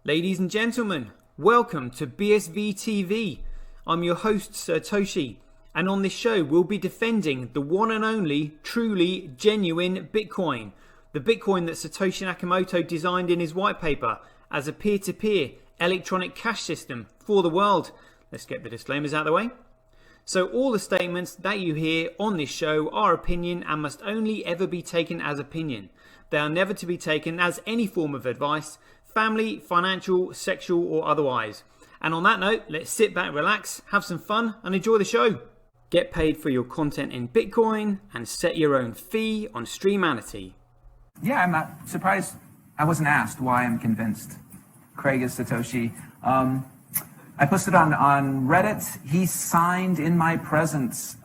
Ladies and gentlemen, welcome to BSV TV. I'm your host Satoshi, and on this show we'll be defending the one and only, truly genuine Bitcoin. The Bitcoin that Satoshi Nakamoto designed in his white paper as a peer-to-peer electronic cash system for the world. Let's get the disclaimers out of the way. So all the statements that you hear on this show are opinion and must only ever be taken as opinion. They are never to be taken as any form of advice, family, financial, sexual or otherwise. And on that note, let's sit back, relax, have some fun and enjoy the show. Get paid for your content in Bitcoin and set your own fee on Streamanity. Yeah, I'm not surprised. I wasn't asked why I'm convinced Craig is Satoshi. I posted on Reddit. He signed in my presence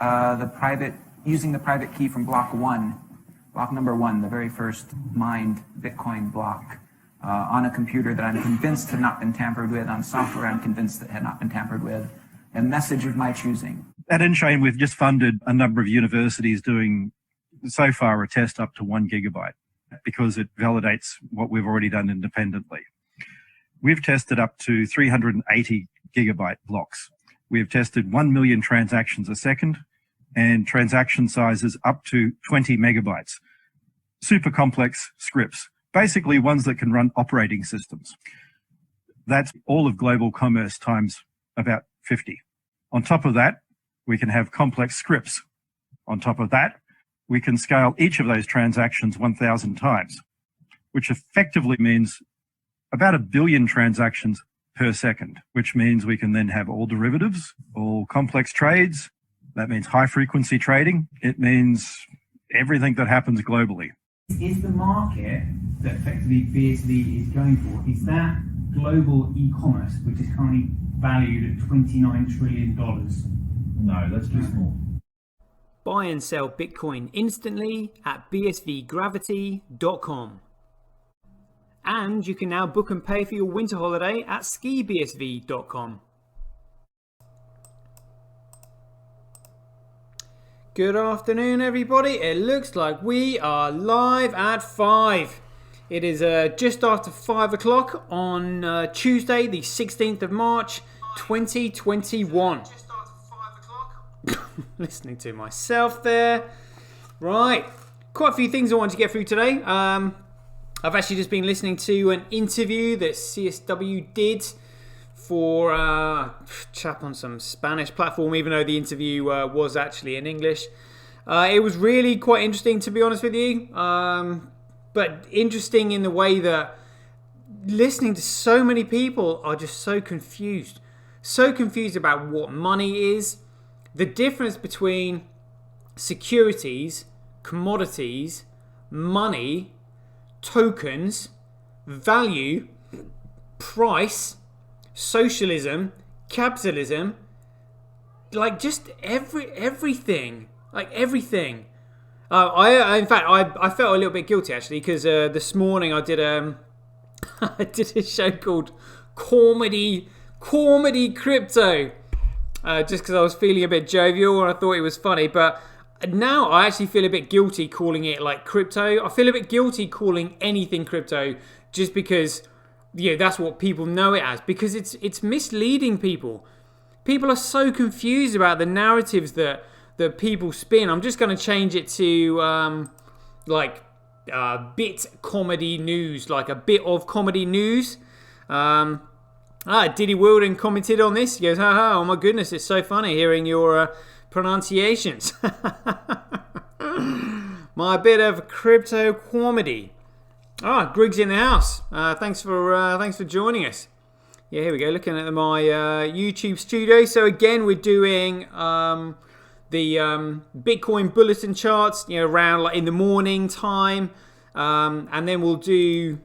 using the private key from block number one, the very first mined Bitcoin block. On a computer that I'm convinced had not been tampered with, on software I'm convinced that had not been tampered with, a message of my choosing. At Enchain, we've just funded a number of universities doing, so far, a test up to 1 gigabyte because it validates what we've already done independently. We've tested up to 380 gigabyte blocks. We've tested 1 million transactions a second and transaction sizes up to 20 megabytes. Super complex scripts. Basically ones that can run operating systems. That's all of global commerce times about 50. On top of that, we can have complex scripts. On top of that, we can scale each of those transactions 1,000 times, which effectively means about 1 billion transactions per second, which means we can then have all derivatives, all complex trades. That means high frequency trading. It means everything that happens globally. Is the market that effectively BSV is going for, is that global e-commerce, which is currently valued at $29 trillion? No, that's too small. Buy and sell Bitcoin instantly at bsvgravity.com. And you can now book and pay for your winter holiday at skibsv.com. Good afternoon, everybody. It looks like we are live at 5. It is just after 5 o'clock on Tuesday, the 16th of March, 2021. Listening to myself there. Right. Quite a few things I want to get through today. I've actually just been listening to an interview that CSW did for a chap on some Spanish platform, even though the interview was actually in English. It was really quite interesting, to be honest with you. But interesting in the way that listening to so many people are just so confused. So confused about what money is, the difference between securities, commodities, money, tokens, value, price, socialism, capitalism, like just everything. Like everything. I felt a little bit guilty actually because this morning I did a show called Comedy Crypto, just because I was feeling a bit jovial and I thought it was funny. But now I actually feel a bit guilty calling it like crypto. I feel a bit guilty calling anything crypto just because that's what people know it as, because it's misleading people. People are so confused about the narratives that people spin. I'm just going to change it to bit comedy news, like a bit of comedy news. Diddy Wilden commented on this. He goes, haha, oh my goodness, it's so funny hearing your pronunciations. My bit of crypto comedy. Grig's in the house. Thanks for joining us. Yeah, here we go. Looking at my YouTube studio. So again, we're doing the Bitcoin bulletin charts, around like in the morning time, and then we'll do,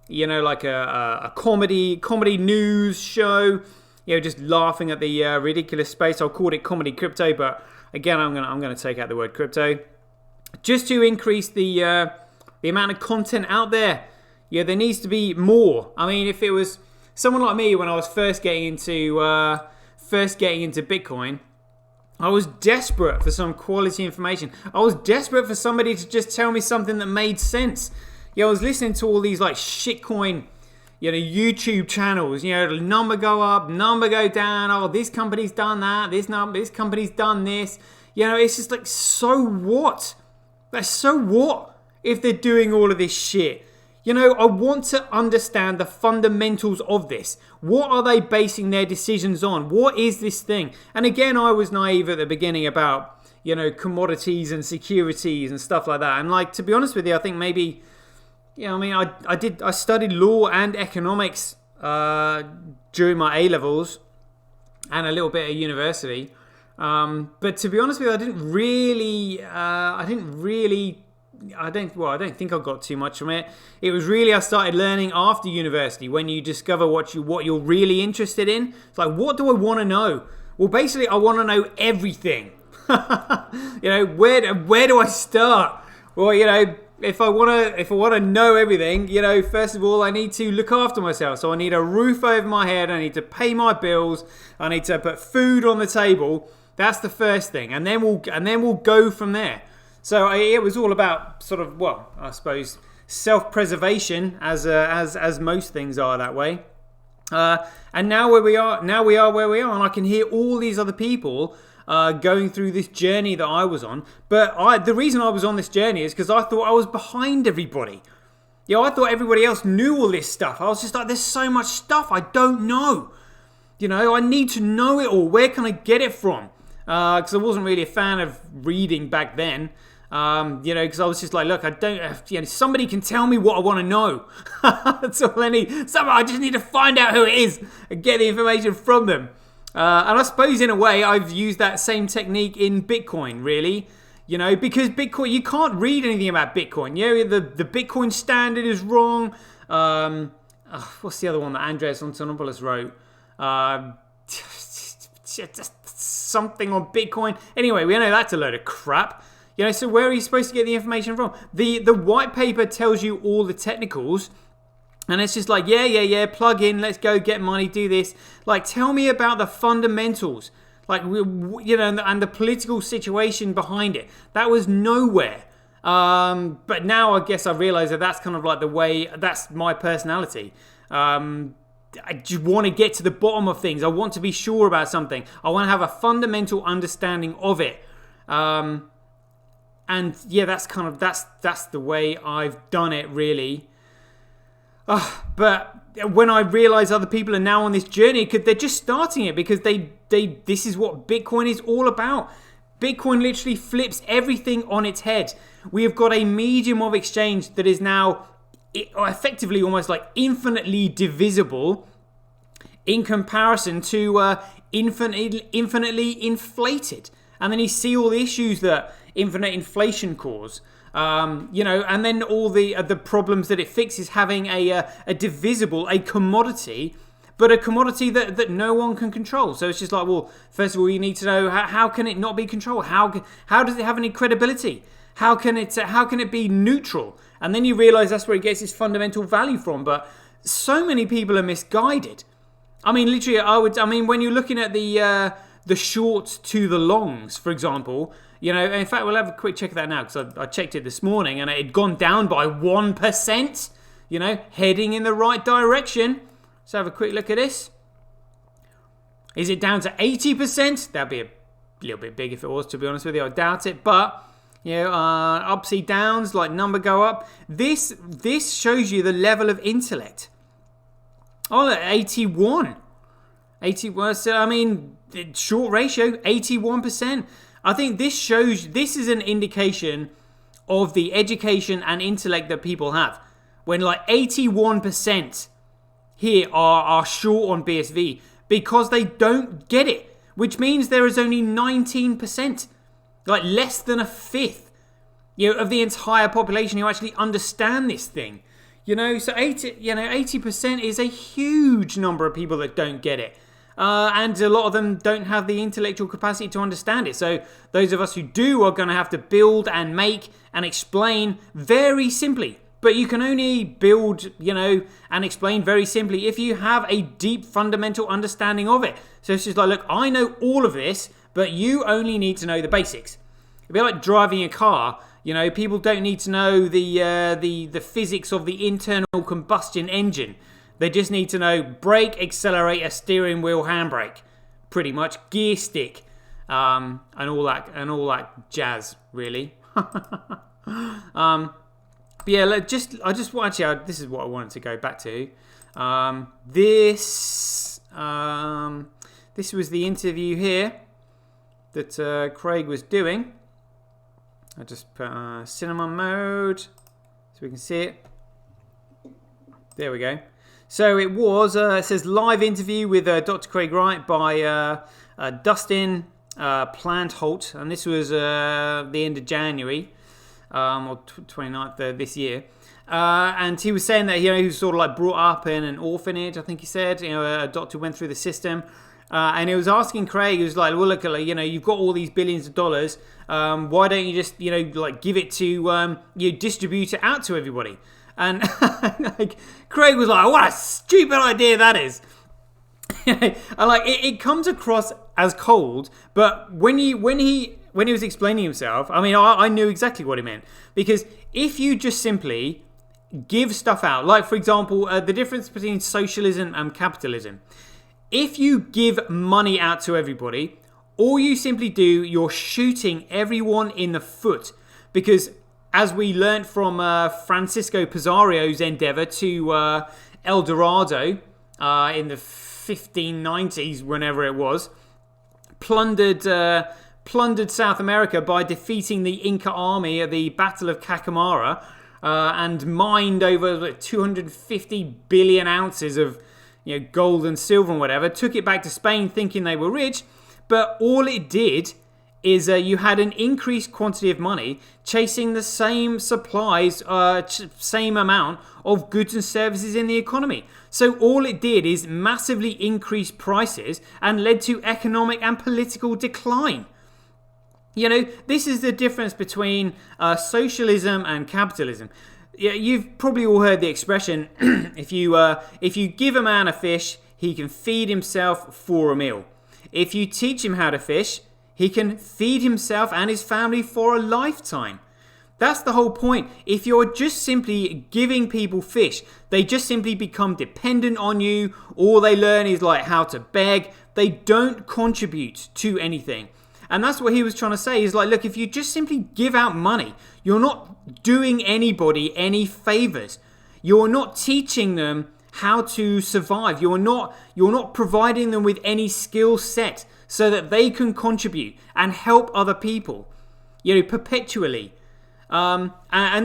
like a comedy news show, just laughing at the ridiculous space. I'll call it comedy crypto, but again, I'm gonna take out the word crypto, just to increase the amount of content out there. There needs to be more. I mean, if it was someone like me when I was first getting into Bitcoin, I was desperate for some quality information. I was desperate for somebody to just tell me something that made sense. I was listening to all these like shitcoin YouTube channels, the number go up, number go down. Oh, this company's done that. This company's done this. It's just like, so what? So what if they're doing all of this shit? I want to understand the fundamentals of this. What are they basing their decisions on? What is this thing? And again, I was naive at the beginning about, commodities and securities and stuff like that. And like, to be honest with you, I think maybe, I studied law and economics during my A-levels and a little bit at university. But to be honest with you, I don't think I got too much from it. It was really, I started learning after university, when you discover what you're really interested in. It's like, what do I want to know? Well, basically, I want to know everything. Where do I start? Well, if I want to know everything, first of all, I need to look after myself. So I need a roof over my head. I need to pay my bills. I need to put food on the table. That's the first thing, and then we'll go from there. So it was all about sort of, I suppose, self-preservation, as most things are that way. And now we are where we are, and I can hear all these other people going through this journey that I was on. But the reason I was on this journey is because I thought I was behind everybody. I thought everybody else knew all this stuff. I was just like, there's so much stuff I don't know. I need to know it all. Where can I get it from? Because I wasn't really a fan of reading back then. Because I was just like, look, I don't have, somebody can tell me what I want to know. That's all I need. I just need to find out who it is and get the information from them. And I suppose in a way I've used that same technique in Bitcoin, really. Because Bitcoin, you can't read anything about Bitcoin. The Bitcoin standard is wrong. What's the other one that Andreas Antonopoulos wrote? Something on Bitcoin. Anyway, we know that's a load of crap. So where are you supposed to get the information from? The white paper tells you all the technicals, and it's just like, yeah, plug in, let's go, get money, do this. Like, tell me about the fundamentals, like, and the political situation behind it. That was nowhere. But now I guess I realize that that's kind of like the way, that's my personality. I just want to get to the bottom of things. I want to be sure about something. I want to have a fundamental understanding of it. And yeah, that's the way I've done it, really. But when I realize other people are now on this journey, because they're just starting it, because this is what Bitcoin is all about. Bitcoin literally flips everything on its head. We have got a medium of exchange that is now effectively almost like infinitely divisible in comparison to infinitely inflated. And then you see all the issues that infinite inflation cause, and then all the problems that it fixes, having a divisible, a commodity, but a commodity that no one can control. So it's just like, well, first of all, you need to know how can it not be controlled? How does it have any credibility? How can it be neutral? And then you realize that's where it gets its fundamental value from. But so many people are misguided. I mean, literally, when you're looking at the shorts to the longs, for example, in fact, we'll have a quick check of that now, because I checked it this morning and it had gone down by 1%, heading in the right direction. Let's have a quick look at this. Is it down to 80%? That'd be a little bit big if it was, to be honest with you. I doubt it, but upsy downs, like number go up. This shows you the level of intellect. Oh, 81. 81. So, short ratio, 81%. I think this is an indication of the education and intellect that people have. When like 81% here are short on BSV because they don't get it, which means there is only 19%, like less than a fifth, of the entire population who actually understand this thing. So 80% is a huge number of people that don't get it. And a lot of them don't have the intellectual capacity to understand it. So those of us who do are going to have to build and make and explain very simply. But you can only build, and explain very simply if you have a deep fundamental understanding of it. So it's just like, look, I know all of this, but you only need to know the basics. It'd be like driving a car. People don't need to know the physics of the internal combustion engine. They just need to know brake, accelerator, steering wheel, handbrake, pretty much gear stick, and all that jazz, really. But yeah, this is what I wanted to go back to. This was the interview here that Craig was doing. I just put cinema mode so we can see it. There we go. So it was, it says live interview with Dr. Craig Wright by Dustin Plantholt, and this was the end of January, or 29th this year. And he was saying that, he was sort of like brought up in an orphanage, I think he said. A doctor went through the system. And he was asking Craig, he was like, well, look, you've got all these billions of dollars. Why don't you just, give it to, distribute it out to everybody? And like, Craig was like, what a stupid idea that is. And like, it comes across as cold, but when he was explaining himself, I mean, I knew exactly what he meant. Because if you just simply give stuff out, like, for example, the difference between socialism and capitalism. If you give money out to everybody, all you simply do, you're shooting everyone in the foot. Because as we learnt from Francisco Pizzario's endeavor to El Dorado in the 1590s, whenever it was, plundered South America by defeating the Inca army at the Battle of Cacamara, and mined over 250 billion ounces of gold and silver and whatever, took it back to Spain thinking they were rich, but all it did is you had an increased quantity of money chasing the same supplies, same amount of goods and services in the economy. So all it did is massively increase prices and led to economic and political decline. This is the difference between socialism and capitalism. Yeah, you've probably all heard the expression, if you give a man a fish, he can feed himself for a meal. If you teach him how to fish, he can feed himself and his family for a lifetime. That's the whole point. If you're just simply giving people fish, they just simply become dependent on you. All they learn is like how to beg. They don't contribute to anything. And that's what he was trying to say, is like, look, if you just simply give out money, you're not doing anybody any favors. You're not teaching them how to survive. You're not providing them with any skill set so that they can contribute and help other people, perpetually. And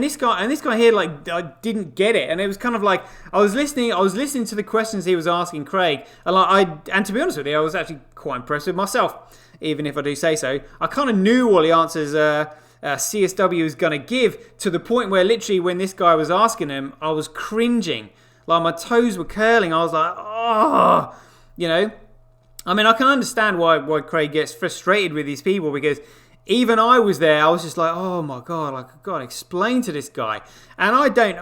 this guy here, like, I didn't get it, and it was kind of like I was listening to the questions he was asking Craig, and to be honest with you, I was actually quite impressed with myself, even if I do say so. I kind of knew all the answers CSW was going to give, to the point where literally when this guy was asking him, I was cringing, like my toes were curling. I was like, oh, I mean, I can understand why Craig gets frustrated with these people, because even I was there. I was just like, oh my God, like, I've got to explain to this guy. And I don't,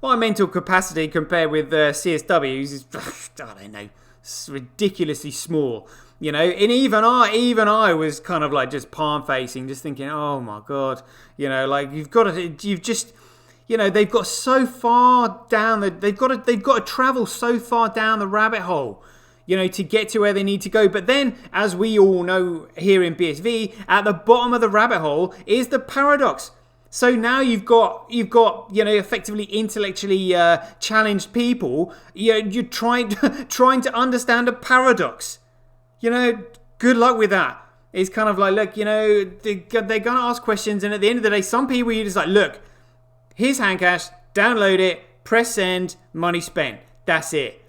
my mental capacity compared with CSW's is, I don't know, it's ridiculously small, and even I was kind of like just palm facing, just thinking, oh my God, like, they've got so far down they've got to travel so far down the rabbit hole, to get to where they need to go. But then, as we all know here in BSV, at the bottom of the rabbit hole is the paradox. So now you've got effectively intellectually challenged people. You're trying to understand a paradox. Good luck with that. It's kind of like, look, they're going to ask questions, and at the end of the day, some people, you're just like, look, here's Handcash, download it, press send, money spent. That's it.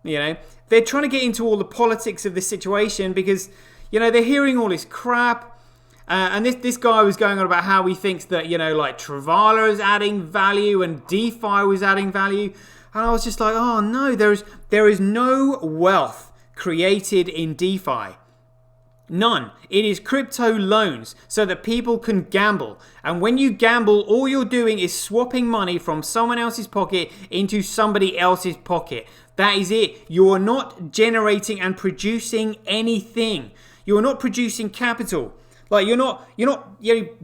They're trying to get into all the politics of the situation because, they're hearing all this crap. And this guy was going on about how he thinks that, like Travala is adding value and DeFi was adding value. And I was just like, oh no, there is no wealth created in DeFi. None. It is crypto loans so that people can gamble. And when you gamble, all you're doing is swapping money from someone else's pocket into somebody else's pocket. That is it. You are not generating and producing anything. You are not producing capital. Like, you're not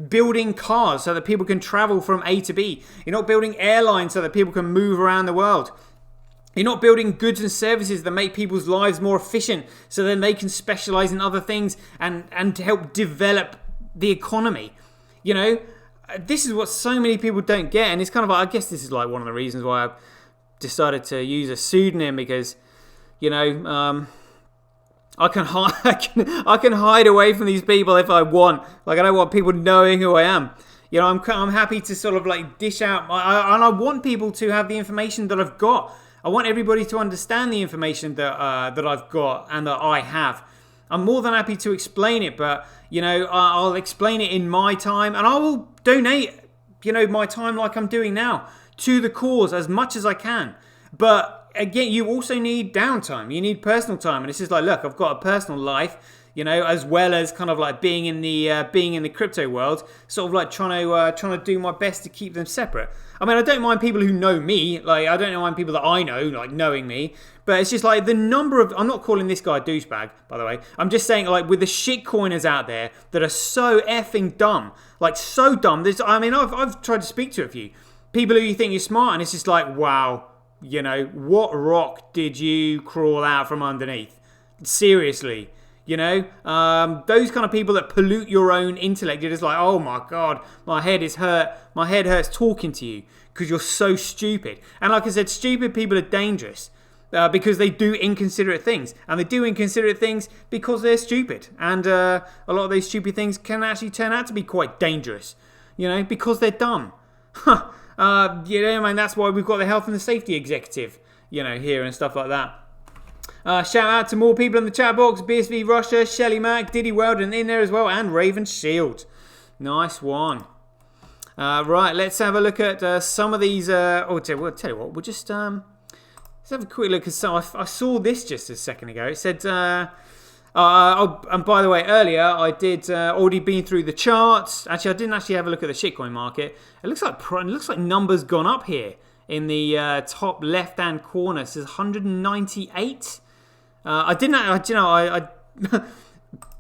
building cars so that people can travel from A to B. You're not building airlines so that people can move around the world. You're not building goods and services that make people's lives more efficient so then they can specialize in other things and help develop the economy. You know, this is what so many people don't get. And it's kind of like, I guess this is like one of the reasons why I decided to use a pseudonym, because, you know, I can hide away from these people if I want. Like, I don't want people knowing who I am. You know, I'm happy to sort of like dish out and I want people to have the information that I've got. I want everybody to understand the information that I've got and that I have. I'm more than happy to explain it, but, you know, I'll explain it in my time, and I will donate, you know, my time like I'm doing now to the cause as much as I can. But again, you also need downtime. You need personal time, and it's just like, look, I've got a personal life, you know, as well as kind of like being in the crypto world, sort of like trying to do my best to keep them separate. I mean, I don't mind people who know me, like I don't mind people that I know, like knowing me, but it's just like the number of, I'm not calling this guy a douchebag, by the way. I'm just saying, like, with the shitcoiners out there that are so effing dumb, like so dumb. I've tried to speak to a few people who you think you're smart, and it's just like, wow, you know, what rock did you crawl out from underneath? Seriously. You know, those kind of people that pollute your own intellect. You're just like, oh my God, my head is hurt. My head hurts talking to you because you're so stupid. And like I said, stupid people are dangerous because they do inconsiderate things. And they do inconsiderate things because they're stupid. And a lot of those stupid things can actually turn out to be quite dangerous, you know, because they're dumb. You know, I mean, that's why we've got the health and the safety executive, you know, here and stuff like that. Shout out to more people in the chat box. BSV Russia, Shelly Mac, Diddy Weldon in there as well, and Raven Shield. Nice one. Right, let's have a look at some of these. Tell you what, we'll just let's have a quick look. So I saw this just a second ago. It said, and by the way, earlier I did already been through the charts. Actually, I didn't actually have a look at the shitcoin market. It looks like numbers gone up here in the top left-hand corner. It says 198.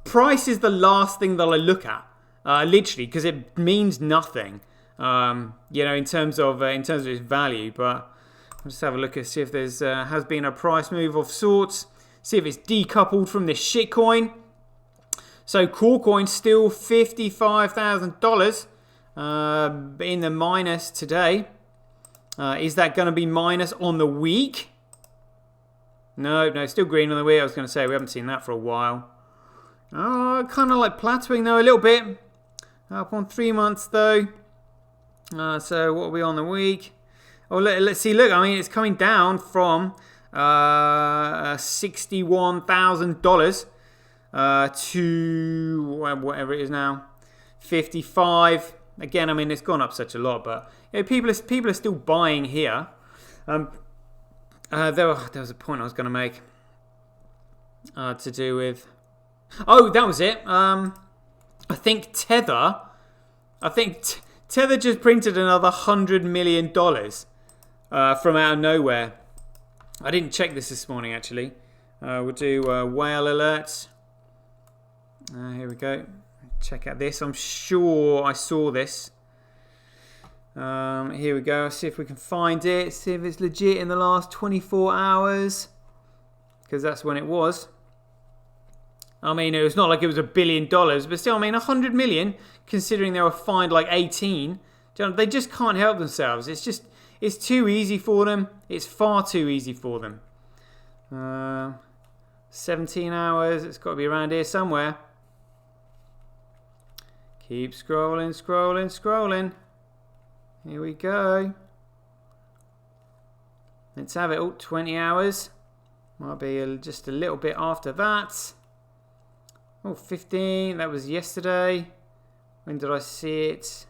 Price is the last thing that I look at, literally, because it means nothing, you know, in terms of its value. But I'll just have a look and see if there's has been a price move of sorts. See if it's decoupled from this shitcoin. So Corecoin's still $55,000 in the minus today. Is that going to be minus on the week? No, still green on the week. I was going to say we haven't seen that for a while. Kind of like plateauing though a little bit. Up on 3 months though. So what are we on the week? Oh, let's see. Look, I mean, it's coming down from $61,000 to whatever it is now, 55. Again, I mean, it's gone up such a lot, but you know, people are still buying here. There was a point I was going to make to do with. Oh, that was it. I think Tether just printed another $100 million from out of nowhere. I didn't check this morning actually. We'll do whale alerts. Here we go. Check out this. I'm sure I saw this. Here we go. See if we can find it. See if it's legit in the last 24 hours. Because that's when it was. I mean, it was not like it was $1 billion. But still, I mean, 100 million, considering they were fined like 18. They just can't help themselves. It's too easy for them. It's far too easy for them. 17 hours. It's got to be around here somewhere. Keep scrolling. Here we go. Let's have it. 20 hours. Might be just a little bit after that. 15. That was yesterday. When did I see it?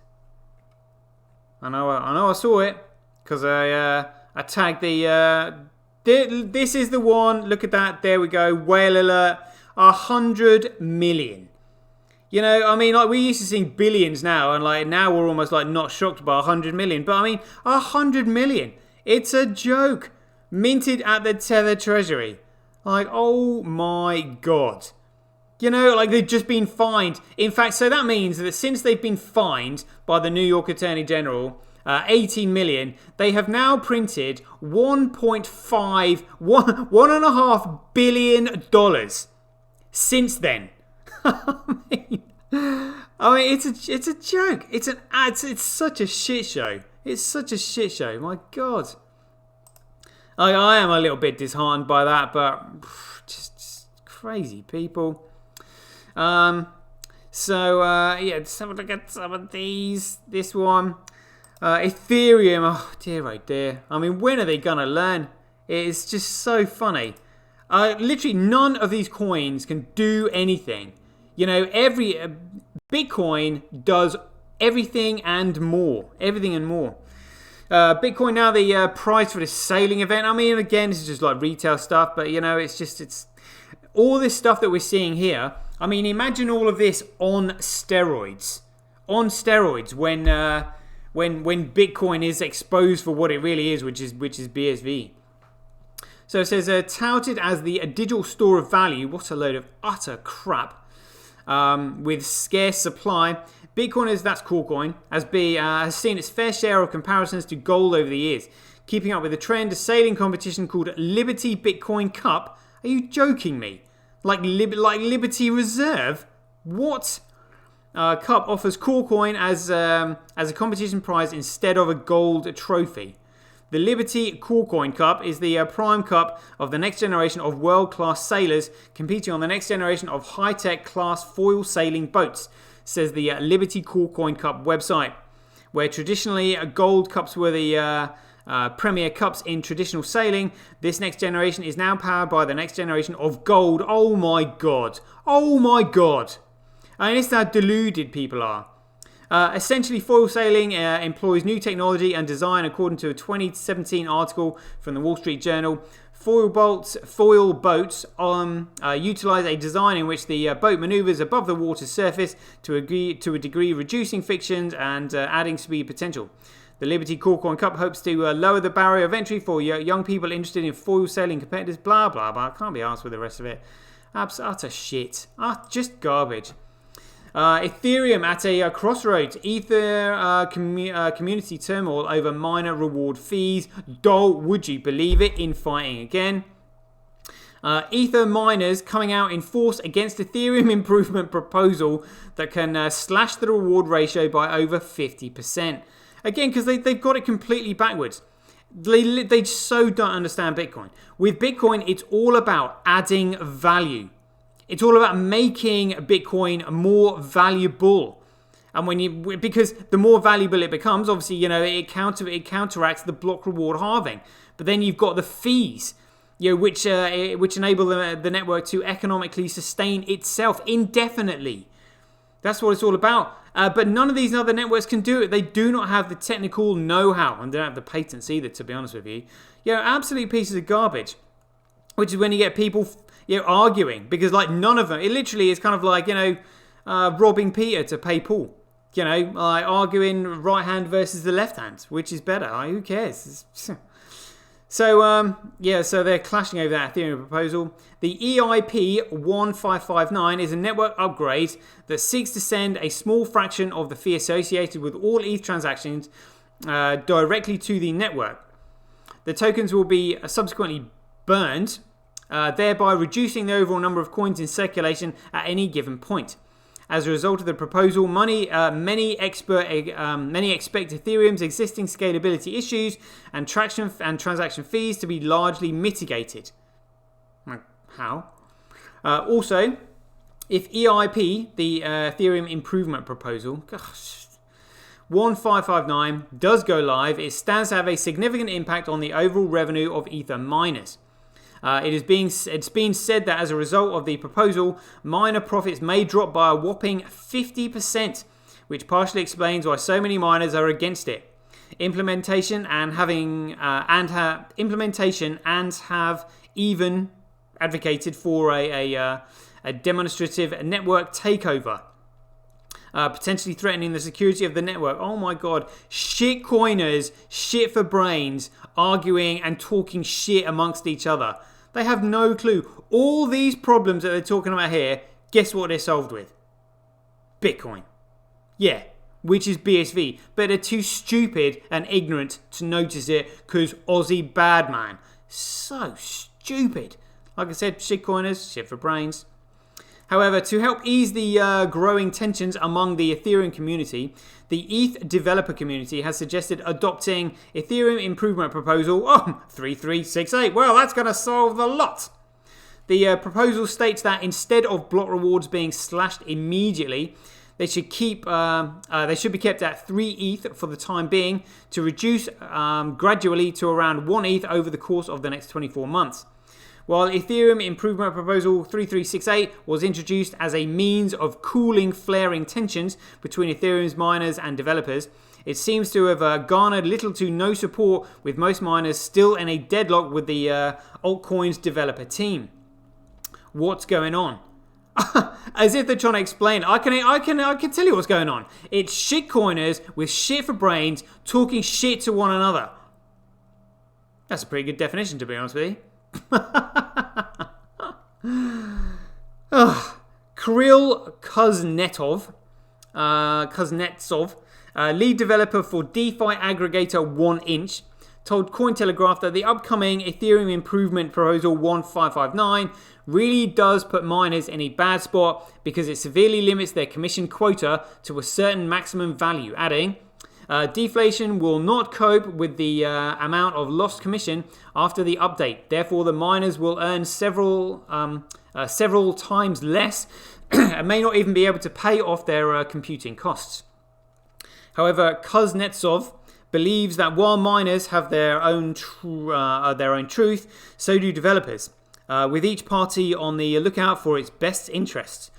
I know I saw it because I tagged the. This is the one. Look at that. There we go. Whale alert. 100 million. You know, I mean, like, we're used to seeing billions now, and like now we're almost like not shocked by 100 million. But I mean, 100 million. It's a joke. Minted at the Tether Treasury. Like, oh my God. You know, like, they've just been fined. In fact, so that means that since they've been fined by the New York Attorney General 18 million. They have now printed $1.5 billion since then. I mean, it's a joke. It's such a shit show. It's such a shit show. My God. I am a little bit disheartened by that, but just crazy people. Yeah, let's have a look at some of these. This one, Ethereum. Oh dear. I mean, when are they gonna learn? It's just so funny. Literally, none of these coins can do anything. You know, every Bitcoin does everything and more. Bitcoin now, the price for this sailing event. I mean, again, this is just like retail stuff, but you know, it's all this stuff that we're seeing here. I mean, imagine all of this on steroids. When Bitcoin is exposed for what it really is, which is BSV. So it says touted as the digital store of value. What a load of utter crap. With scarce supply, Bitcoin, that's Coolcoin, has seen its fair share of comparisons to gold over the years. Keeping up with the trend, a sailing competition called Liberty Bitcoin Cup. Are you joking me? Like Liberty Reserve? What? Cup offers Coolcoin as a competition prize instead of a gold trophy. The Liberty Coolcoin Cup is the prime cup of the next generation of world-class sailors competing on the next generation of high-tech class foil sailing boats, says the Liberty Coolcoin Cup website. Where traditionally gold cups were the premier cups in traditional sailing, this next generation is now powered by the next generation of gold. Oh my God. I mean, it's how deluded people are. Essentially, foil sailing employs new technology and design, according to a 2017 article from the Wall Street Journal. Foil boats utilize a design in which the boat maneuvers above the water's surface to a degree, reducing frictions and adding speed potential. The Liberty Coolcoin Cup hopes to lower the barrier of entry for young people interested in foil sailing competitors. Blah, blah, blah. I can't be arsed with the rest of it. Utter shit. Just garbage. Ethereum at a crossroads. Ether community turmoil over miner reward fees. Would you believe it? Infighting again. Ether miners coming out in force against Ethereum improvement proposal that can slash the reward ratio by over 50%. Again, because they've got it completely backwards. They so don't understand Bitcoin. With Bitcoin, it's all about adding value. It's all about making Bitcoin more valuable. And because the more valuable it becomes, obviously, you know, it counteracts the block reward halving. But then you've got the fees, you know, which enable the network to economically sustain itself indefinitely. That's what it's all about. But none of these other networks can do it. They do not have the technical know-how, and they don't have the patents either, to be honest with you. You know, absolute pieces of garbage. Which is when you get people, you know, arguing, because like none of them, it literally is kind of like, you know, robbing Peter to pay Paul. You know, like arguing right hand versus the left hand, which is better. Like, who cares? So they're clashing over that Ethereum proposal. The EIP 1559 is a network upgrade that seeks to send a small fraction of the fee associated with all ETH transactions directly to the network. The tokens will be subsequently burned, thereby reducing the overall number of coins in circulation at any given point. As a result of the proposal, many expect Ethereum's existing scalability issues and transaction fees to be largely mitigated. How? Also, if EIP, the Ethereum Improvement Proposal, 1559, does go live, it stands to have a significant impact on the overall revenue of Ether miners. It's been said that as a result of the proposal, miner profits may drop by a whopping 50%, which partially explains why so many miners are against it. Implementation have even advocated for a demonstrative network takeover, potentially threatening the security of the network. Oh my God, shitcoiners, shit for brains, arguing and talking shit amongst each other. They have no clue. All these problems that they're talking about here, guess what they're solved with? Bitcoin. Yeah, which is BSV, but they're too stupid and ignorant to notice it because Aussie bad man. So stupid. Like I said, shitcoiners, shit for brains. However, to help ease the growing tensions among the Ethereum community, the ETH developer community has suggested adopting Ethereum improvement proposal 3368. Well, that's going to solve the lot. The proposal states that instead of block rewards being slashed immediately, they should be kept at 3 ETH for the time being to reduce gradually to around 1 ETH over the course of the next 24 months. While Ethereum Improvement Proposal 3368 was introduced as a means of cooling flaring tensions between Ethereum's miners and developers, it seems to have garnered little to no support, with most miners still in a deadlock with the altcoin's developer team. What's going on? As if they're trying to explain. I can tell you what's going on. It's shitcoiners with shit for brains talking shit to one another. That's a pretty good definition, to be honest with you. Kirill Kuznetsov, lead developer for DeFi aggregator 1inch, told Cointelegraph that the upcoming Ethereum Improvement Proposal 1559 really does put miners in a bad spot because it severely limits their commission quota to a certain maximum value, adding, deflation will not cope with the amount of lost commission after the update. Therefore, the miners will earn several times less and may not even be able to pay off their computing costs. However, Kuznetsov believes that while miners have their own truth, so do developers, with each party on the lookout for its best interests.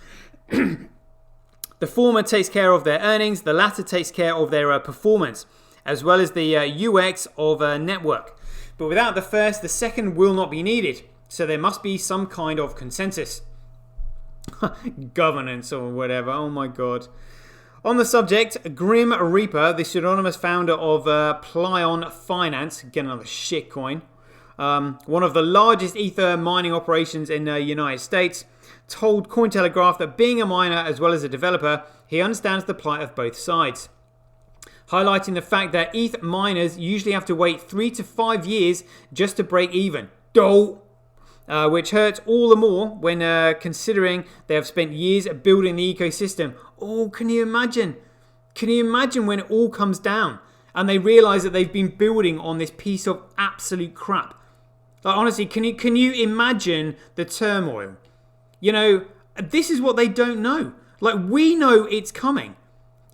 The former takes care of their earnings, the latter takes care of their performance, as well as the UX of a network. But without the first, the second will not be needed, so there must be some kind of consensus. Governance or whatever, oh my god. On the subject, Grim Reaper, the pseudonymous founder of Plion Finance, again another shitcoin, one of the largest Ether mining operations in the United States, told Cointelegraph that being a miner as well as a developer, he understands the plight of both sides, highlighting the fact that ETH miners usually have to wait 3 to 5 years just to break even. Which hurts all the more when considering they have spent years building the ecosystem. Oh, can you imagine? Can you imagine when it all comes down and they realize that they've been building on this piece of absolute crap? Like, honestly, can you imagine the turmoil? You know, this is what they don't know. Like, we know it's coming.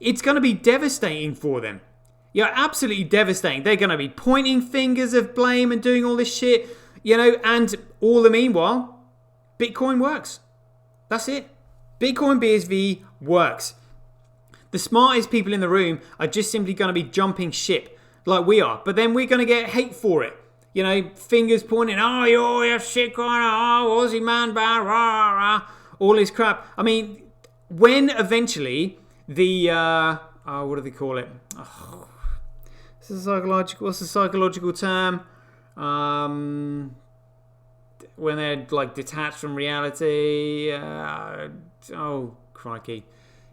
It's going to be devastating for them. Yeah, absolutely devastating. They're going to be pointing fingers of blame and doing all this shit, you know, and all the meanwhile, Bitcoin works. That's it. Bitcoin BSV works. The smartest people in the room are just simply going to be jumping ship like we are. But then we're going to get hate for it. You know, fingers pointing, oh, you're shit going on, oh, Aussie man, bad, rah, rah, all this crap. I mean, when eventually the, what do they call it? Oh, what's the psychological term? When they're like detached from reality. Oh, crikey.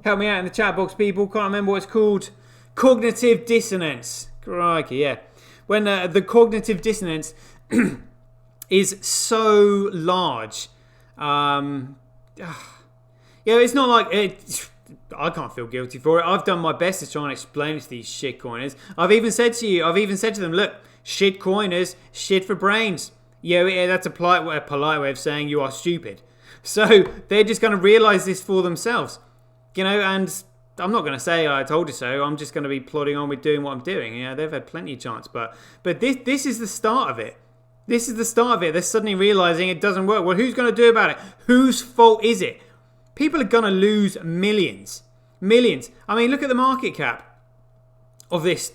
Help me out in the chat box, people. Can't remember what it's called. Cognitive dissonance. Crikey, yeah. When the cognitive dissonance is so large. It's not like it. I can't feel guilty for it. I've done my best to try and explain it to these shitcoiners. I've even said to them, look, shitcoiners, shit for brains. Yeah, that's a polite way of saying you are stupid. So they're just going to realize this for themselves. You know, and I'm not going to say I told you so. I'm just going to be plodding on with doing what I'm doing. You know, they've had plenty of chance. But this is the start of it. This is the start of it. They're suddenly realizing it doesn't work. Well, who's going to do about it? Whose fault is it? People are going to lose millions. Millions. I mean, look at the market cap of this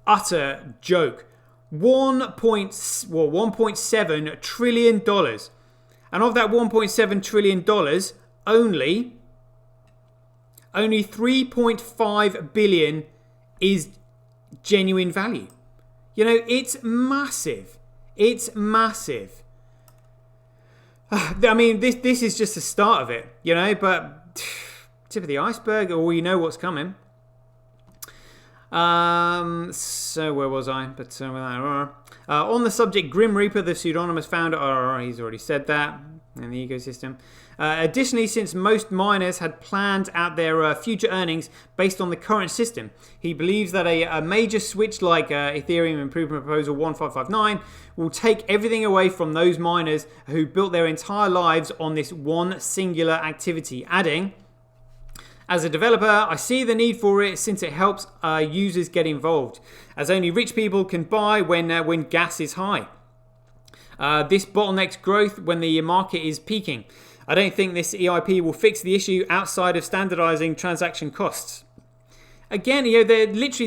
utter joke. $1.7 trillion. And of that $1.7 trillion, only 3.5 billion is genuine value. You know, it's massive. It's massive. I mean, this is just the start of it, you know, but tip of the iceberg, or you know what's coming. So where was I? But on the subject, Grim Reaper, the pseudonymous founder, he's already said that in the ecosystem. Additionally, since most miners had planned out their future earnings based on the current system, he believes that a major switch like Ethereum Improvement Proposal 1559 will take everything away from those miners who built their entire lives on this one singular activity, adding, "As a developer, I see the need for it since it helps users get involved, as only rich people can buy when gas is high. This bottlenecks growth when the market is peaking. I don't think this EIP will fix the issue outside of standardizing transaction costs." Again, this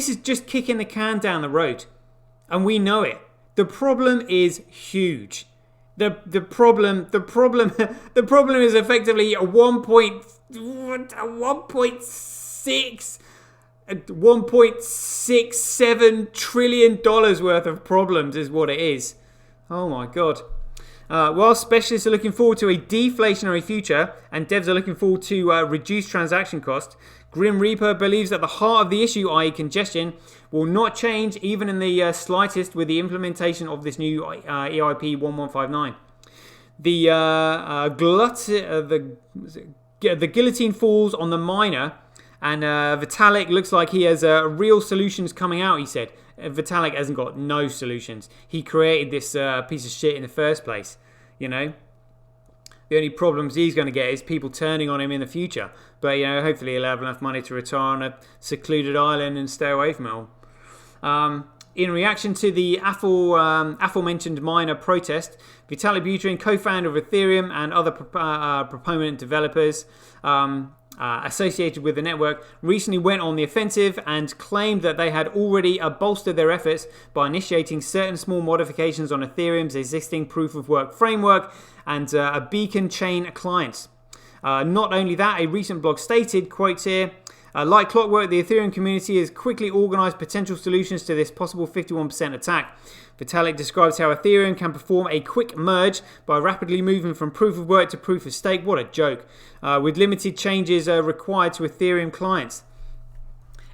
is just kicking the can down the road, and we know it. The problem is huge. The problem is effectively a 1.67 trillion dollars worth of problems is what it is. Oh my god. While specialists are looking forward to a deflationary future and devs are looking forward to reduced transaction costs, Grim Reaper believes that the heart of the issue, i.e. congestion, will not change even in the slightest with the implementation of this new EIP 1159. The guillotine falls on the miner, and Vitalik looks like he has real solutions coming out, he said. Vitalik hasn't got no solutions. He created this piece of shit in the first place, you know. The only problems he's going to get is people turning on him in the future. But, you know, hopefully he'll have enough money to retire on a secluded island and stay away from it all. In reaction to the aforementioned miner protest, Vitalik Buterin, co-founder of Ethereum and other proponent developers associated with the network, recently went on the offensive and claimed that they had already bolstered their efforts by initiating certain small modifications on Ethereum's existing proof-of-work framework and a beacon chain clients. Not only that, a recent blog stated, quotes here, "Like clockwork, the Ethereum community has quickly organized potential solutions to this possible 51% attack." Vitalik describes how Ethereum can perform a quick merge by rapidly moving from proof of work to proof of stake. What a joke. With limited changes required to Ethereum clients.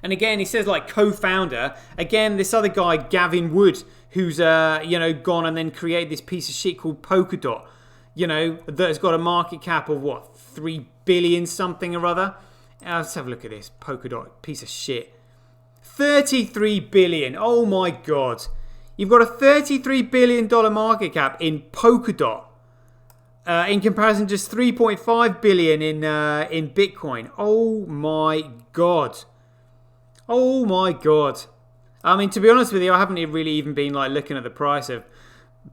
And again, he says like co-founder. Again, this other guy, Gavin Wood, who's gone and then created this piece of shit called Polkadot, that has got a market cap of what, 3 billion something or other. Let's have a look at this. Polkadot, piece of shit. 33 billion. Oh my god. You've got a $33 billion market cap in Polkadot. In comparison, just 3.5 billion in Bitcoin. Oh my god. Oh my god. I mean, to be honest with you, I haven't really even been like looking at the price of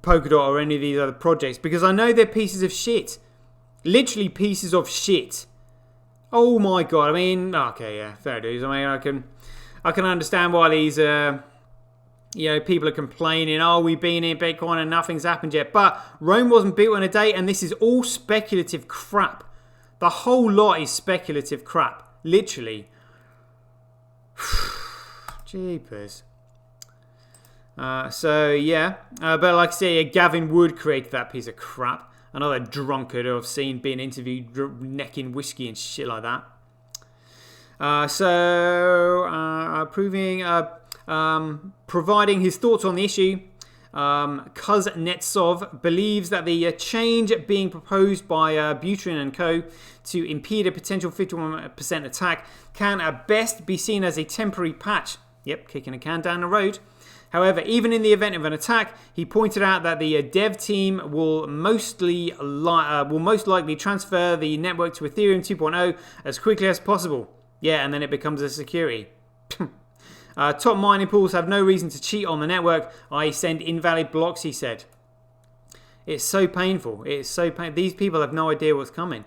Polkadot or any of these other projects because I know they're pieces of shit. Literally pieces of shit. Oh my god. I mean, okay, yeah, fair dues. I mean, I can understand why these people are complaining, oh, we've been in Bitcoin and nothing's happened yet. But Rome wasn't built in a day, and this is all speculative crap. The whole lot is speculative crap. Literally. Jeepers. But like I say, Gavin Wood created that piece of crap. Another drunkard who I've seen being interviewed necking whiskey and shit like that. Providing his thoughts on the issue, Kuznetsov believes that the change being proposed by Buterin and co. to impede a potential 51% attack can at best be seen as a temporary patch. Yep, kicking a can down the road. However, even in the event of an attack, he pointed out that the dev team will most likely transfer the network to Ethereum 2.0 as quickly as possible. Yeah, and then it becomes a security. Top mining pools have no reason to cheat on the network, i.e. send invalid blocks, he said. It's so painful. It's so painful. These people have no idea what's coming.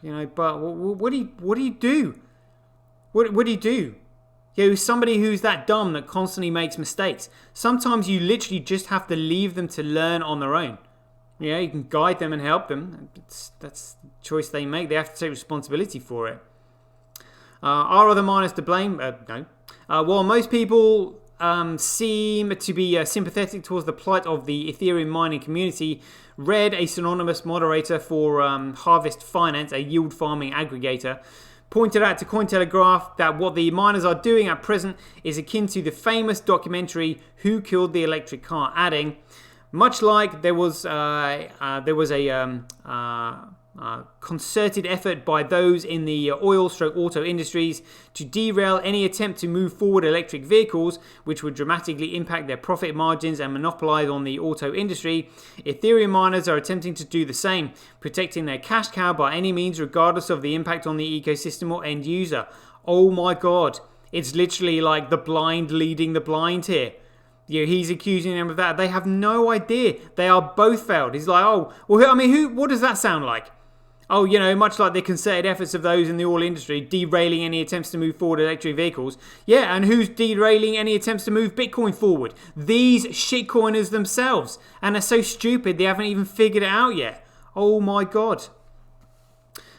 But what do you do? What do you do? Somebody who's that dumb that constantly makes mistakes. Sometimes you literally just have to leave them to learn on their own. You can guide them and help them. That's the choice they make. They have to take responsibility for it. Are other miners to blame? No. While most people seem to be sympathetic towards the plight of the Ethereum mining community, Red, a synonymous moderator for Harvest Finance, a yield farming aggregator, pointed out to Cointelegraph that what the miners are doing at present is akin to the famous documentary Who Killed the Electric Car, adding, much like there was a concerted effort by those in the oil/auto industries to derail any attempt to move forward electric vehicles, which would dramatically impact their profit margins and monopolize on the auto industry, Ethereum miners are attempting to do the same, protecting their cash cow by any means, regardless of the impact on the ecosystem or end user. Oh my god, it's literally like the blind leading the blind here. He's accusing them of that. They have no idea. They are both failed. He's like, oh, well, I mean, what does that sound like? Oh, much like the concerted efforts of those in the oil industry derailing any attempts to move forward electric vehicles. Yeah, and who's derailing any attempts to move Bitcoin forward? These shitcoiners themselves. And they're so stupid they haven't even figured it out yet. Oh my god.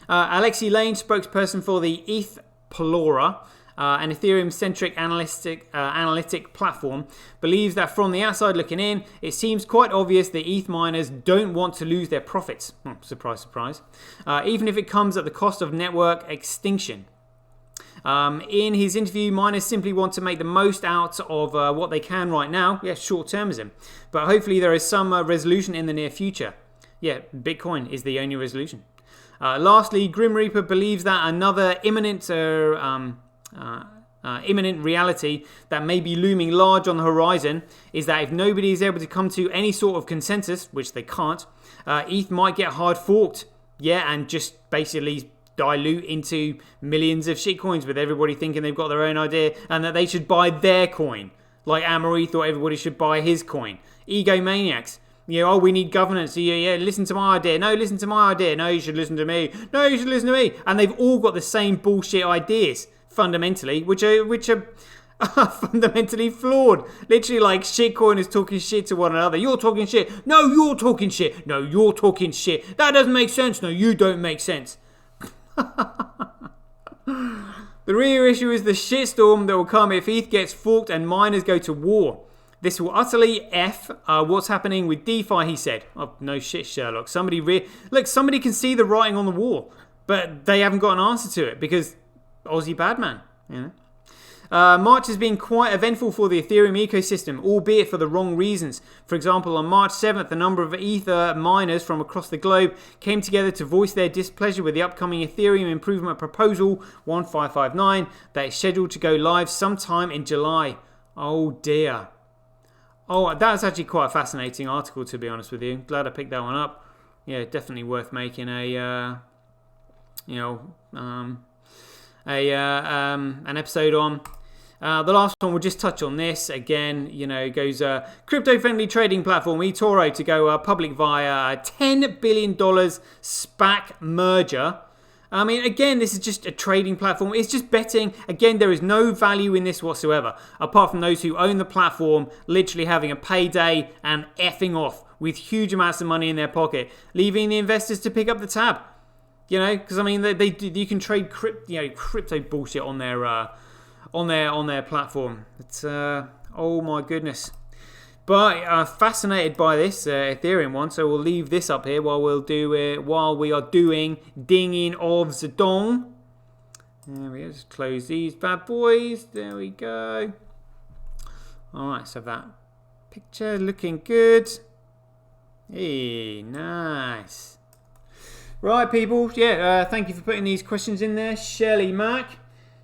Alexei Lane, spokesperson for the ETH Palora, an Ethereum-centric analytic platform, believes that from the outside looking in, it seems quite obvious that ETH miners don't want to lose their profits. Surprise, surprise. Even if it comes at the cost of network extinction. In his interview, miners simply want to make the most out of what they can right now. Yeah, short-termism. But hopefully there is some resolution in the near future. Yeah, Bitcoin is the only resolution. Lastly, Grim Reaper believes that another imminent reality that may be looming large on the horizon is that if nobody is able to come to any sort of consensus, which they can't, ETH might get hard forked. Yeah, and just basically dilute into millions of shitcoins with everybody thinking they've got their own idea and that they should buy their coin. Like Amory thought everybody should buy his coin. Egomaniacs. We need governance. Yeah, listen to my idea. No, listen to my idea. No, you should listen to me. No, you should listen to me. And they've all got the same bullshit ideas, fundamentally, which are fundamentally flawed. Literally, like, shitcoiners talking shit to one another. You're talking shit. No, you're talking shit. No, you're talking shit. That doesn't make sense. No, you don't make sense. The real issue is the shitstorm that will come if ETH gets forked and miners go to war. This will utterly F what's happening with DeFi, he said. Oh, no shit, Sherlock. Somebody can see the writing on the wall, but they haven't got an answer to it because Aussie Badman, March has been quite eventful for the Ethereum ecosystem, albeit for the wrong reasons. For example, on March 7th, a number of Ether miners from across the globe came together to voice their displeasure with the upcoming Ethereum Improvement Proposal 1559 that is scheduled to go live sometime in July. Oh dear. Oh, that's actually quite a fascinating article, to be honest with you. Glad I picked that one up. Yeah, definitely worth making an episode on. The last one, we'll just touch on this. Again, goes crypto-friendly trading platform eToro to go public via a $10 billion SPAC merger. I mean, again, this is just a trading platform. It's just betting. Again, there is no value in this whatsoever, apart from those who own the platform literally having a payday and effing off with huge amounts of money in their pocket, leaving the investors to pick up the tab. Because I mean, you can trade crypto bullshit on their platform. It's oh my goodness. But fascinated by this Ethereum one, so we'll leave this up here while we are doing Dinging of the Dong. There we go. Just close these bad boys. There we go. All right, so that picture looking good. Hey, nice. Right, people. Yeah, thank you for putting these questions in there. Shelly Mac.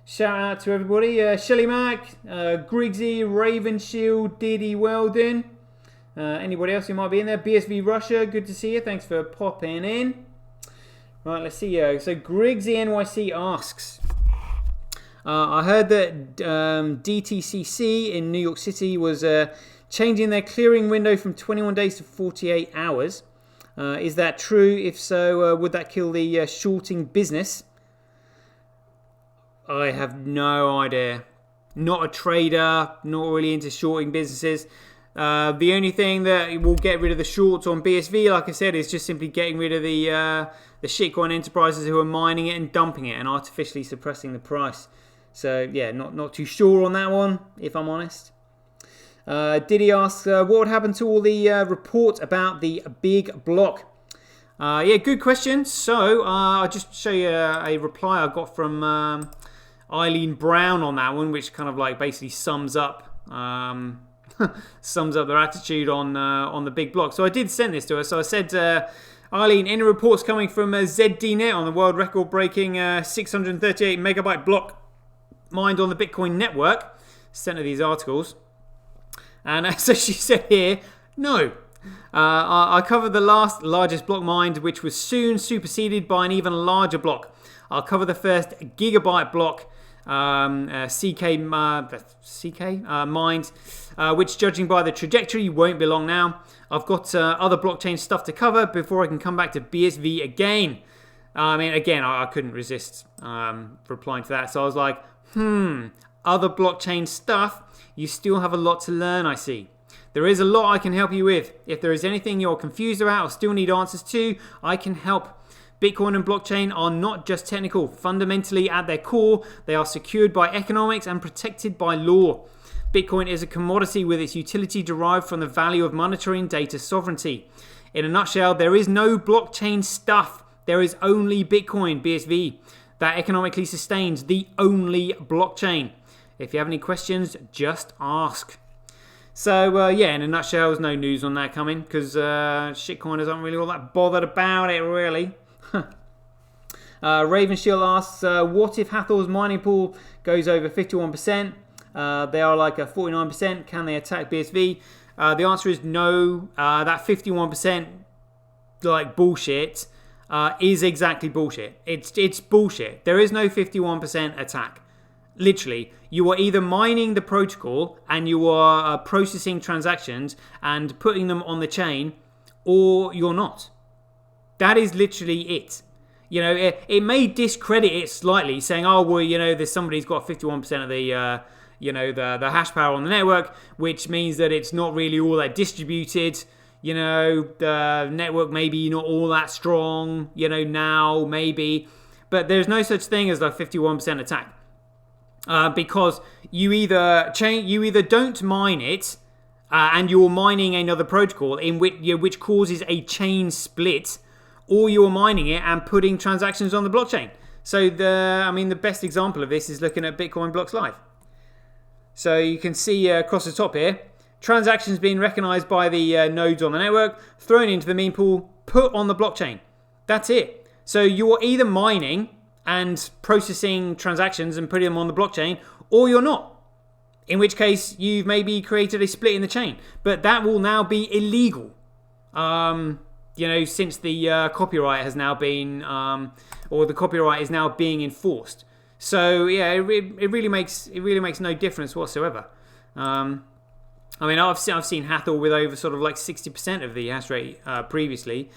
Shout out to everybody. Shelly Mac, Griggsy, Ravenshield, Diddy Weldon. Anybody else who might be in there? BSV Russia, good to see you. Thanks for popping in. Right, let's see. So Griggsy NYC asks, I heard that DTCC in New York City was changing their clearing window from 21 days to 48 hours. Is that true? If so, would that kill the shorting business? I have no idea. Not a trader, not really into shorting businesses. The only thing that will get rid of the shorts on BSV, like I said, is just simply getting rid of the shitcoin enterprises who are mining it and dumping it and artificially suppressing the price. So yeah, not too sure on that one, if I'm honest. Diddy asks, what would happen to all the reports about the big block? Yeah, good question. So I'll just show you a reply I got from Eileen Brown on that one, which kind of like basically sums up their attitude on the big block. So I did send this to her. So I said, Eileen, any reports coming from ZDNet on the world record-breaking 638 megabyte block mined on the Bitcoin network? Sent her these articles. And so she said here, no. I covered the largest block mined, which was soon superseded by an even larger block. I'll cover the first gigabyte block, CK mined, which, judging by the trajectory, won't be long now. I've got other blockchain stuff to cover before I can come back to BSV again. I mean, again, I couldn't resist replying to that. So I was like, other blockchain stuff. You still have a lot to learn, I see. There is a lot I can help you with. If there is anything you're confused about or still need answers to, I can help. Bitcoin and blockchain are not just technical. Fundamentally, at their core, they are secured by economics and protected by law. Bitcoin is a commodity with its utility derived from the value of monetary and data sovereignty. In a nutshell, there is no blockchain stuff. There is only Bitcoin, BSV, that economically sustains the only blockchain. If you have any questions, just ask. So, yeah, in a nutshell, there's no news on that coming because shitcoiners aren't really all that bothered about it, really. Ravenshield asks, what if Hathor's mining pool goes over 51%? They are like a 49%. Can they attack BSV? The answer is no. That 51% like bullshit is exactly bullshit. It's bullshit. There is no 51% attack. Literally, you are either mining the protocol and you are processing transactions and putting them on the chain, or you're not. That is literally it. You know, it may discredit it slightly, saying, oh, well, you know, there's somebody who's got 51% of the, the hash power on the network, which means that it's not really all that distributed. You know, the network maybe not all that strong, you know, now, maybe. But there's no such thing as the 51% attack. Because you either don't mine it, and you're mining another protocol in which causes a chain split, or you're mining it and putting transactions on the blockchain. So the best example of this is looking at Bitcoin Blocks Live. So you can see across the top here, transactions being recognized by the nodes on the network, thrown into the meme pool, put on the blockchain. That's it. So you're either mining and processing transactions and putting them on the blockchain, or you're not. In which case, you've maybe created a split in the chain. But that will now be illegal. Since the copyright has now been, or the copyright is now being enforced. So yeah, it really makes no difference whatsoever. I've seen Hathor with over sort of like 60% of the hash rate previously.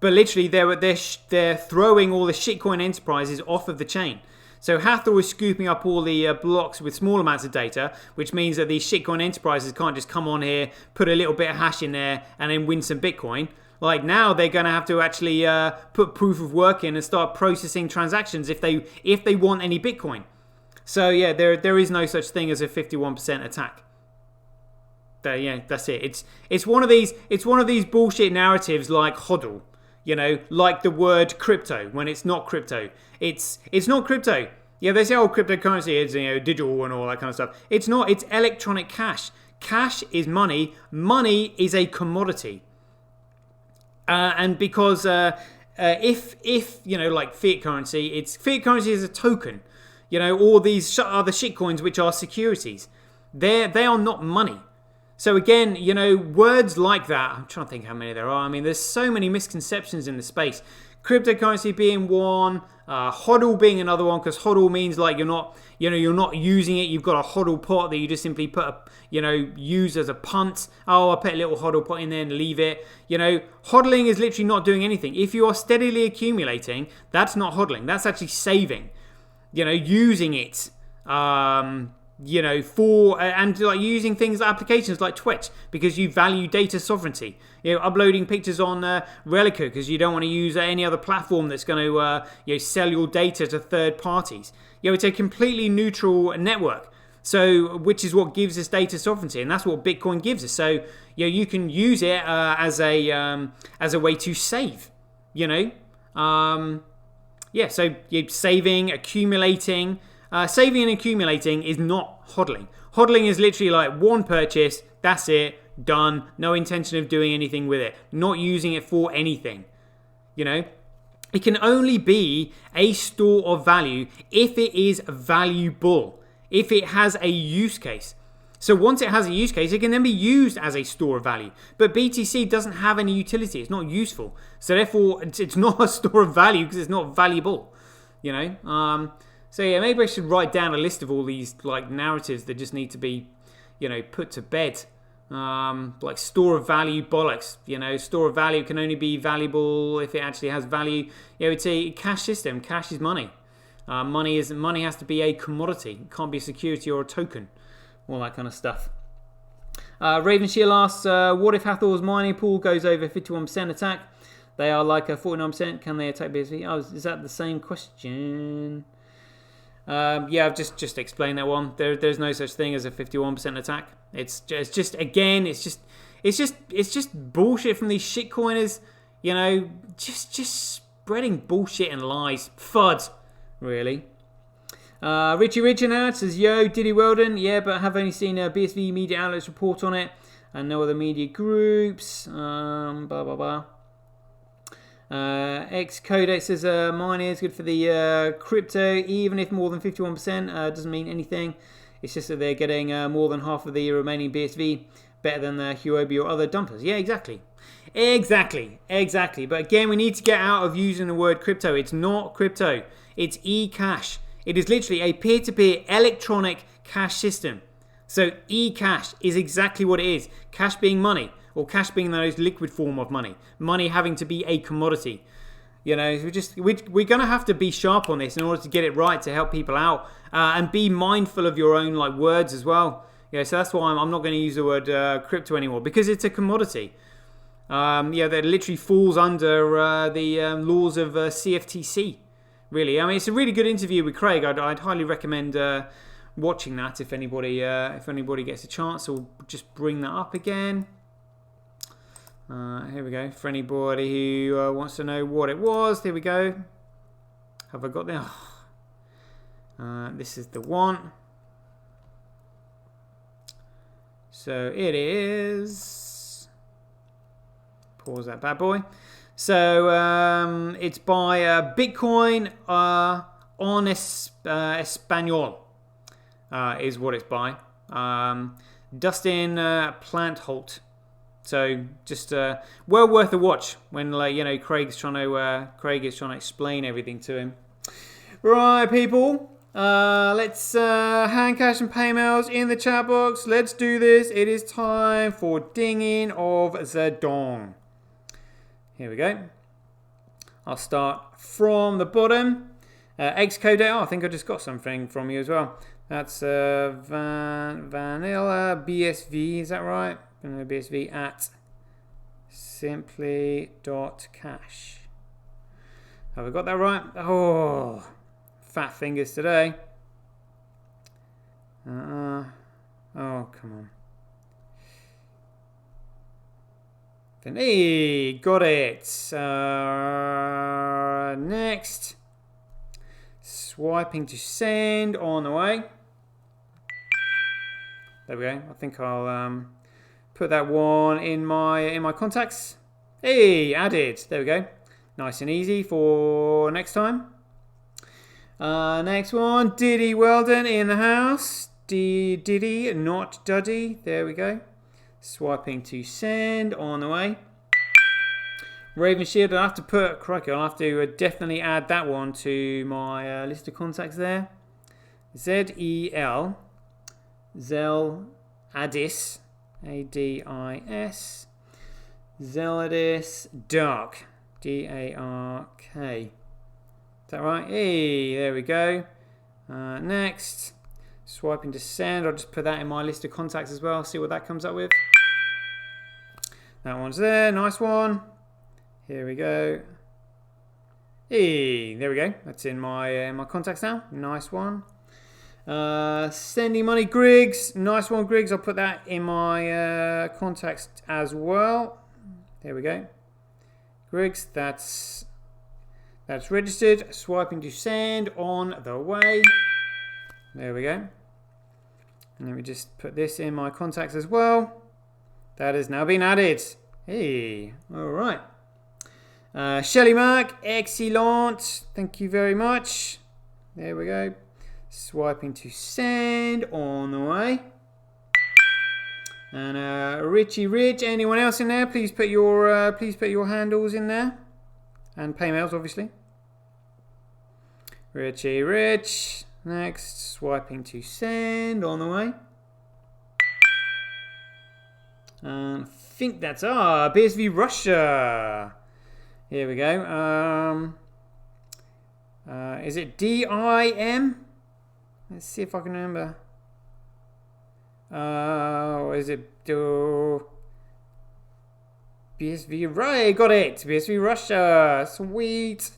But literally, they're throwing all the shitcoin enterprises off of the chain. So Hathor is scooping up all the blocks with small amounts of data, which means that these shitcoin enterprises can't just come on here, put a little bit of hash in there, and then win some Bitcoin. Like now, they're going to have to actually put proof of work in and start processing transactions if they want any Bitcoin. So yeah, there is no such thing as a 51% attack. That's it. It's one of these bullshit narratives like HODL. You know, like the word crypto when it's not crypto. It's not crypto. Yeah, they say, oh, cryptocurrency is, digital and all that kind of stuff. It's not. It's electronic cash. Cash is money. Money is a commodity. And because if like fiat currency, fiat currency is a token. You know, all these other shitcoins which are securities. They are not money. So again, words like that, I'm trying to think how many there are. I mean, there's so many misconceptions in the space. Cryptocurrency being one, HODL being another one, because HODL means like you're not using it. You've got a HODL pot that you just simply use as a punt. Oh, I put a little HODL pot in there and leave it. HODLing is literally not doing anything. If you are steadily accumulating, that's not HODLing. That's actually saving. Using it. For and like using things applications like Twitch because you value data sovereignty. Uploading pictures on Relica because you don't want to use any other platform that's going to sell your data to third parties. It's a completely neutral network. So, which is what gives us data sovereignty, and that's what Bitcoin gives us. So, you can use it as a way to save. So you're saving, accumulating. Saving and accumulating is not hodling. Hodling is literally like one purchase, that's it, done. No intention of doing anything with it. Not using it for anything. It can only be a store of value if it is valuable, if it has a use case. So once it has a use case, it can then be used as a store of value. But BTC doesn't have any utility. It's not useful. So therefore, it's not a store of value because it's not valuable. So yeah, maybe I should write down a list of all these like narratives that just need to be, put to bed. Like store of value bollocks. Store of value can only be valuable if it actually has value. It's a cash system. Cash is money. Money has to be a commodity. It can't be a security or a token. All that kind of stuff. Raven Shield asks, what if Hathor's mining pool goes over 51% attack? They are like a 49%. Can they attack BSV? Oh, is that the same question? Yeah, I've just explained that one. There's no such thing as a 51% attack. It's just bullshit from these shitcoiners. Just spreading bullshit and lies. FUD, really. Richie Richard says, yo, Diddy Weldon. Yeah, but I have only seen BSV media outlets report on it and no other media groups. Blah, blah, blah. X-Codex says, mine is good for the crypto, even if more than 51%. Doesn't mean anything. It's just that they're getting more than half of the remaining BSV, better than the Huobi or other dumpers. Yeah, exactly. But again, we need to get out of using the word crypto. It's not crypto. It's e-cash. It is literally a peer-to-peer electronic cash system. So e-cash is exactly what it is. Cash being money, or cash being the most liquid form of money. Money having to be a commodity. We're going to have to be sharp on this in order to get it right, to help people out, and be mindful of your own words as well. So that's why I'm not going to use the word crypto anymore, because it's a commodity. That literally falls under the laws of CFTC. Really, it's a really good interview with Craig. I'd highly recommend watching that if anybody gets a chance. I'll just bring that up again. Here we go. For anybody who wants to know what it was, there we go. Have I got there? This is the one. So it is. Pause that bad boy. So it's by Bitcoin on Espanol is what it's by. Dustin Plantholt. So just well worth a watch when Craig is trying to explain everything to him. Right, people. Let's hand cash and pay mails in the chat box. Let's do this. It is time for dinging of the dong. Here we go. I'll start from the bottom. Xcode. Oh, I think I just got something from you as well. That's Vanilla BSV. Is that right? Vanilla BSV at simply.cash. Have I got that right? Oh, fat fingers today. Oh, come on. Hey, got it. Next. Swiping to send on the way. There we go. I think I'll put that one in my contacts. Hey, added. There we go. Nice and easy for next time. Next one. Diddy Weldon in the house. Diddy, not Duddy. There we go. Swiping to send on the way. Raven Shield, I'll have to put, crikey, I'll have to definitely add that one to my list of contacts there. Z-E-L, Zel Addis, A-D-I-S, Zeladis Dark, D-A-R-K. Is that right? Hey, there we go. Next, swiping to send. I'll just put that in my list of contacts as well, see what that comes up with. That one's there, nice one. Here we go. Hey, there we go. That's in my contacts now. Nice one. Sending money, Griggs. Nice one, Griggs. I'll put that in my contacts as well. There we go. Griggs, that's registered. Swiping to send on the way. There we go. And let me just put this in my contacts as well. That has now been added. Hey, all right. Shelly Mac, excellent. Thank you very much. There we go. Swiping to send on the way. And Richie Rich, anyone else in there? Please put your handles in there, and paymails obviously. Richie Rich. Next, swiping to send on the way. And I think that's BSV Russia. Here we go. Is it DIM? Let's see if I can remember. Is it BSV? Right, got it. BSV Russia. Sweet.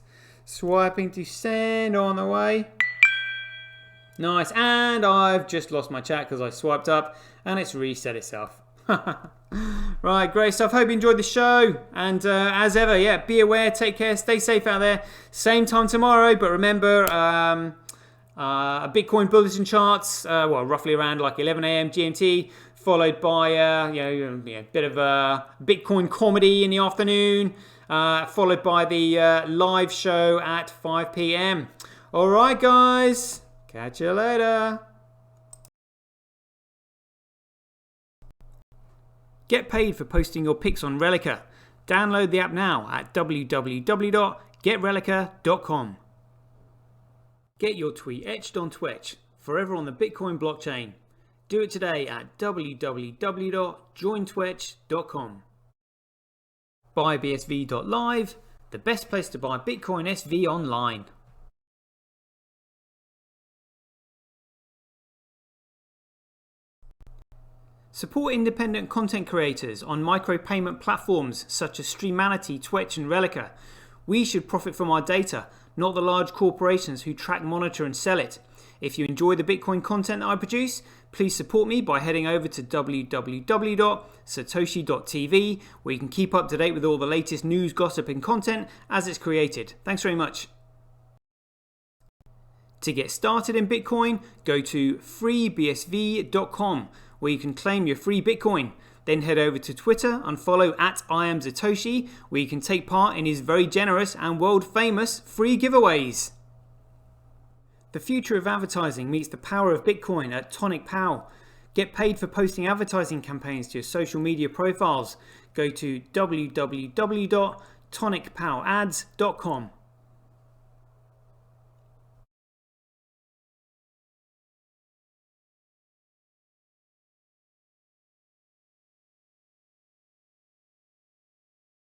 Swiping to send on the way. Nice. And I've just lost my chat because I swiped up and it's reset itself. Right, great stuff. Hope you enjoyed the show. And as ever, yeah, be aware, take care, stay safe out there. Same time tomorrow, but remember, a Bitcoin bulletin charts, roughly around like 11 a.m. GMT, followed by a bit of Bitcoin comedy in the afternoon, followed by the live show at 5 p.m. All right, guys, catch you later. Get paid for posting your pics on Relica. Download the app now at www.getrelica.com. Get your tweet etched on Twitch, forever on the Bitcoin blockchain. Do it today at www.jointwitch.com. BuyBSV.live, the best place to buy Bitcoin SV online. Support independent content creators on micropayment platforms such as Streamanity, Twitch and Relica. We should profit from our data, not the large corporations who track, monitor and sell it. If you enjoy the Bitcoin content that I produce, please support me by heading over to www.satoshi.tv, where you can keep up to date with all the latest news, gossip and content as it's created. Thanks very much. To get started in Bitcoin, go to freebsv.com, where you can claim your free Bitcoin. Then head over to Twitter and follow @IamSatoshi, where you can take part in his very generous and world famous free giveaways. The future of advertising meets the power of Bitcoin at Tonic Pow. Get paid for posting advertising campaigns to your social media profiles. Go to www.tonicpowads.com.